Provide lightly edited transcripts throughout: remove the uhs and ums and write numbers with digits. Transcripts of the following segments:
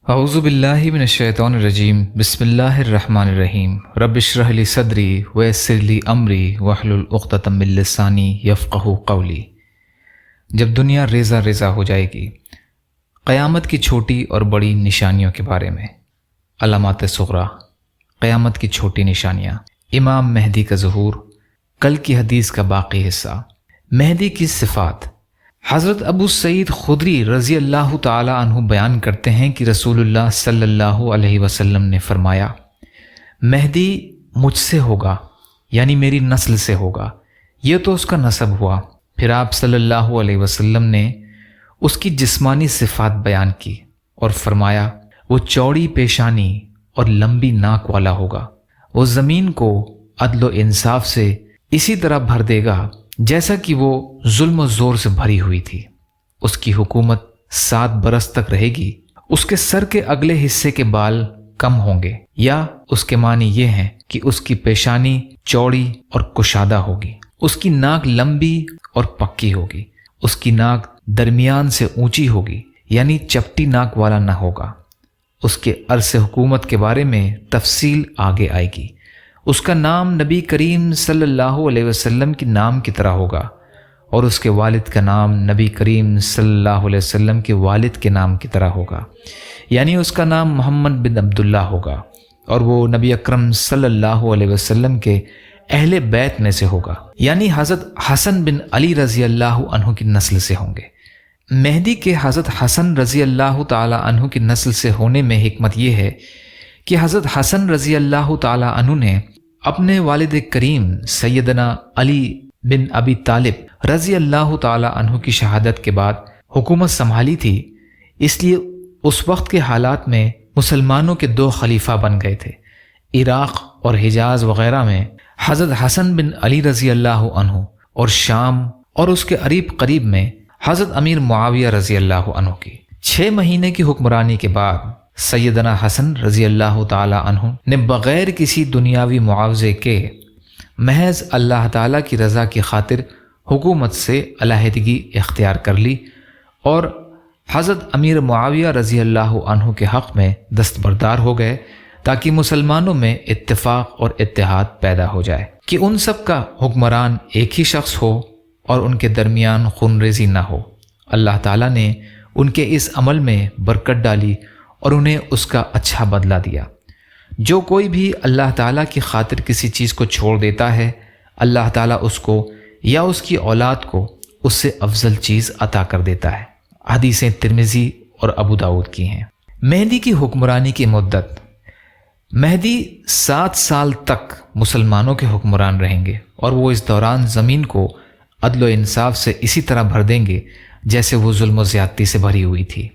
اعوذ باللہ من الشیطان الرجیم بسم اللہ الرحمن الرحیم رب اشرح لی صدری ویسر لی امری واحلل عقدۃ من لسانی یفقہوا قولی۔ جب دنیا ریزہ ریزہ ہو جائے گی، قیامت کی چھوٹی اور بڑی نشانیوں کے بارے میں۔ علامات صغریٰ، قیامت کی چھوٹی نشانیاں، امام مہدی کا ظہور، کل کی حدیث کا باقی حصہ، مہدی کی صفات۔ حضرت ابو سعید خدری رضی اللہ تعالی عنہ بیان کرتے ہیں کہ رسول اللہ صلی اللہ علیہ وسلم نے فرمایا، مہدی مجھ سے ہوگا، یعنی میری نسل سے ہوگا۔ یہ تو اس کا نسب ہوا۔ پھر آپ صلی اللہ علیہ وسلم نے اس کی جسمانی صفات بیان کی اور فرمایا، وہ چوڑی پیشانی اور لمبی ناک والا ہوگا۔ وہ زمین کو عدل و انصاف سے اسی طرح بھر دے گا جیسا کہ وہ ظلم و زور سے بھری ہوئی تھی۔ اس کی حکومت 7 برس تک رہے گی۔ اس کے سر کے اگلے حصے کے بال کم ہوں گے، یا اس کے معنی یہ ہیں کہ اس کی پیشانی چوڑی اور کشادہ ہوگی۔ اس کی ناک لمبی اور پکی ہوگی۔ اس کی ناک درمیان سے اونچی ہوگی، یعنی چپٹی ناک والا نہ ہوگا۔ اس کے عرص حکومت کے بارے میں تفصیل آگے آئے گی۔ اس کا نام نبی کریم صلی اللہ علیہ وسلم کے نام کی طرح ہوگا، اور اس کے والد کا نام نبی کریم صلی اللہ علیہ وسلم کے والد کے نام کی طرح ہوگا، یعنی اس کا نام محمد بن عبداللہ ہوگا، اور وہ نبی اکرم صلی اللہ علیہ وسلم کے اہل بیت میں سے ہوگا، یعنی حضرت حسن بن علی رضی اللہ عنہ کی نسل سے ہوں گے۔ مہدی کے حضرت حسن رضی اللہ تعالی عنہ کی نسل سے ہونے میں حکمت یہ ہے کہ حضرت حسن رضی اللہ تعالی عنہ نے اپنے والد کریم سیدنا علی بن ابی طالب رضی اللہ تعالی عنہ کی شہادت کے بعد حکومت سنبھالی تھی، اس لیے اس وقت کے حالات میں مسلمانوں کے 2 خلیفہ بن گئے تھے۔ عراق اور حجاز وغیرہ میں حضرت حسن بن علی رضی اللہ عنہ، اور شام اور اس کے قریب میں حضرت امیر معاویہ رضی اللہ عنہ کی 6 مہینے کی حکمرانی کے بعد سیدنا حسن رضی اللہ تعالی عنہ نے بغیر کسی دنیاوی معاوضے کے محض اللہ تعالیٰ کی رضا کی خاطر حکومت سے علیحدگی اختیار کر لی، اور حضرت امیر معاویہ رضی اللہ عنہ کے حق میں دستبردار ہو گئے، تاکہ مسلمانوں میں اتفاق اور اتحاد پیدا ہو جائے کہ ان سب کا حکمران ایک ہی شخص ہو اور ان کے درمیان خون ریزی نہ ہو۔ اللہ تعالیٰ نے ان کے اس عمل میں برکت ڈالی اور انہیں اس کا اچھا بدلہ دیا۔ جو کوئی بھی اللہ تعالیٰ کی خاطر کسی چیز کو چھوڑ دیتا ہے، اللہ تعالیٰ اس کو یا اس کی اولاد کو اس سے افضل چیز عطا کر دیتا ہے۔ حدیثیں ترمذی اور ابو داؤد کی ہیں۔ مہدی کی حکمرانی کی مدت۔ مہدی 7 سال تک مسلمانوں کے حکمران رہیں گے، اور وہ اس دوران زمین کو عدل و انصاف سے اسی طرح بھر دیں گے جیسے وہ ظلم و زیادتی سے بھری ہوئی تھی۔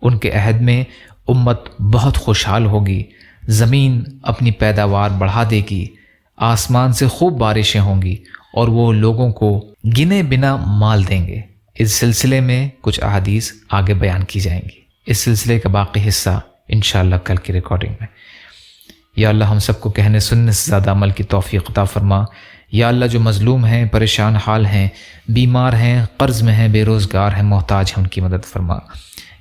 ان کے عہد میں امت بہت خوشحال ہوگی، زمین اپنی پیداوار بڑھا دے گی، آسمان سے خوب بارشیں ہوں گی، اور وہ لوگوں کو گنے بنا مال دیں گے۔ اس سلسلے میں کچھ احادیث آگے بیان کی جائیں گی۔ اس سلسلے کا باقی حصہ انشاءاللہ کل کی ریکارڈنگ میں۔ یا اللہ ہم سب کو کہنے سننے سے زیادہ عمل کی توفیق عطا فرما۔ یا اللہ جو مظلوم ہیں، پریشان حال ہیں، بیمار ہیں، قرض میں ہیں، بے روزگار ہیں، محتاج ہیں، ان کی مدد فرما۔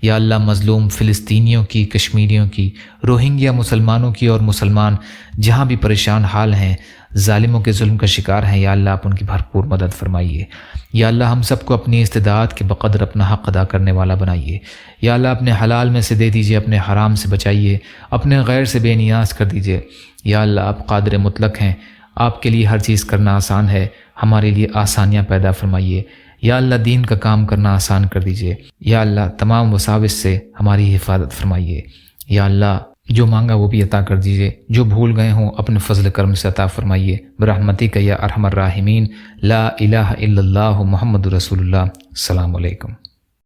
یا اللہ مظلوم فلسطینیوں کی، کشمیریوں کی، روہنگیا مسلمانوں کی، اور مسلمان جہاں بھی پریشان حال ہیں، ظالموں کے ظلم کا شکار ہیں، یا اللہ آپ ان کی بھرپور مدد فرمائیے۔ یا اللہ ہم سب کو اپنی استطاعت کے بقدر اپنا حق ادا کرنے والا بنائیے۔ یا اللہ اپنے حلال میں سے دے دیجیے، اپنے حرام سے بچائیے، اپنے غیر سے بے نیاز کر دیجیے۔ یا اللہ آپ قادر مطلق ہیں، آپ کے لیے ہر چیز کرنا آسان ہے، ہمارے لیے آسانیاں پیدا فرمائیے۔ یا اللہ دین کا کام کرنا آسان کر دیجیے۔ یا اللہ تمام وساوس سے ہماری حفاظت فرمائیے۔ یا اللہ جو مانگا وہ بھی عطا کر دیجیے، جو بھول گئے ہوں اپنے فضل کرم سے عطا فرمائیے۔ برحمتک یا ارحم الراحمین۔ لا الہ الا اللہ محمد رسول اللہ۔ السلام علیکم۔